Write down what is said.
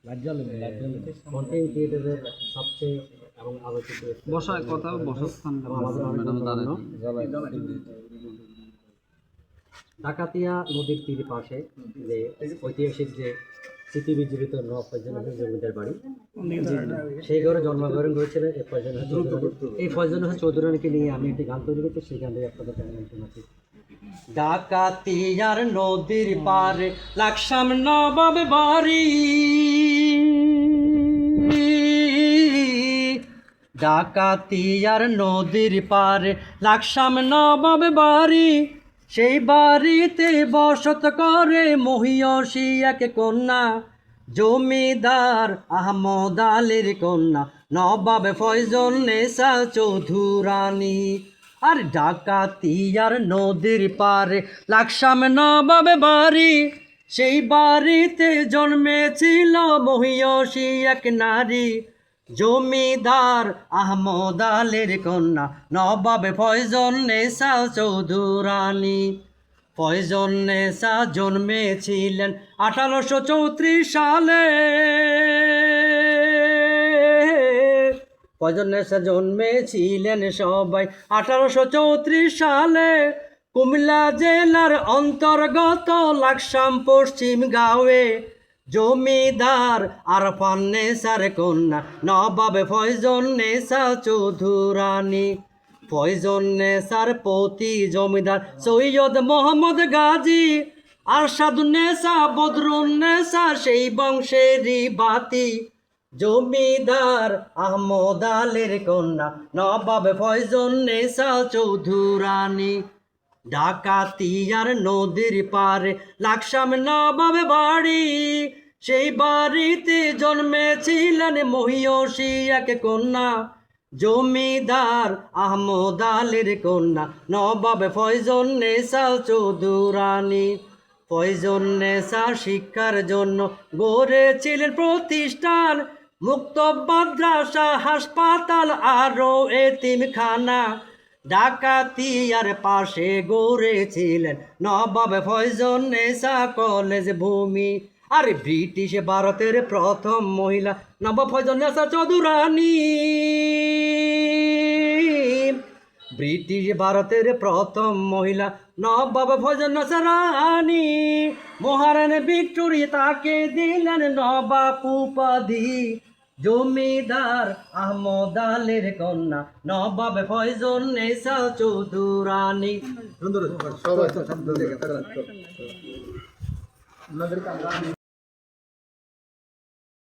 Content ক্রিয়েটরদের সবচেয়ে এবং আলোচিত বসার কথা বসস্থান ডাকাতিয়া নদীর তীর পাশে যে ঐতিহাসিক যে স্মৃতি বিজড়িত জমিদার বাড়ি, সেই ঘরে জন্মগ্রহণ করেছিলেন এই ফয়জুল হোসেন চৌধুরানীকে নিয়ে আমি একটি গান তৈরি করছি। সেই গান দিয়ে আপনাদের শোনাচ্ছি। ডাকাতিয়ার নদীর পারে লাকসাম নবাব বাড়ি, ডাকাতিয়ার নদীর পারে লাকসাম নবাব বাড়ি, সেই বাড়িতে বসত করে মহিয়সী এক কন্যা, জমিদার আহমদ আলীর কন্যা নবাব ফয়জল নেসা চৌধুরানী। আর ডাকাতিয়ার নদীর পারে লাকসাম নবাব বাড়ি, সেই বাড়িতে জন্মেছিল মহিয়সী এক নারী, জমিদার আহমদ আলীর কন্যা নবাব ফয়জল নেসা চৌধুরানী। ফয়জল নেসা জন্মেছিলেন 1834 সালে, ফয়জল নেসা জন্মেছিলেন সবাই 1834 সালে কুমিল্লা জেলার অন্তর্গত লাকসাম পশ্চিম গাঁওয়ে। জমিদার আরফান নেসার কন্যা নবাব ফয়জল নেসা চৌধুরানী। ফয়জল নেসার পতি জমিদার সৈয়দ মোহাম্মদ গাজী, আরশাদুন্নেসা বদরুন্নেসা সেই বংশেরই বাতি, জমিদার আহমদ আলীর কন্যা নবাব ফয়জল নেসা চৌধুরানী। ডাকাতিয়ার নদীর পারে লাকসাম নবাব বাড়ি, সেই বাড়িতে জন্মেছিলেন মহিয়সী এক কন্যা, জমিদার আহমদ আলীর কন্যা নবাব ফয়জল নেসা চৌধুরানী। ফয়জল নেসা শিক্ষার জন্য গড়েছিলেন প্রতিষ্ঠান, মুক্ত মাদ্রাসা, হাসপাতাল আরো এতিমখানা, ডাকাতিয়ার পাশে গড়েছিলেন নবাব ফয়জল নেসা কলেজ ভূমি। আর ব্রিটিশ ভারতের প্রথম মহিলা নবাব ফয়জল নেসা চৌধুরানী, ব্রিটিশ ভারতের প্রথম মহিলা নবাব ফয়জল নেসা রানী। মহারানী ভিক্টোরিয়া তাকে দিলেন নবাব উপাধি, জমিদার আহমদ আলীর কন্যা নবাব ফয়জল নেসা চৌধুরানী।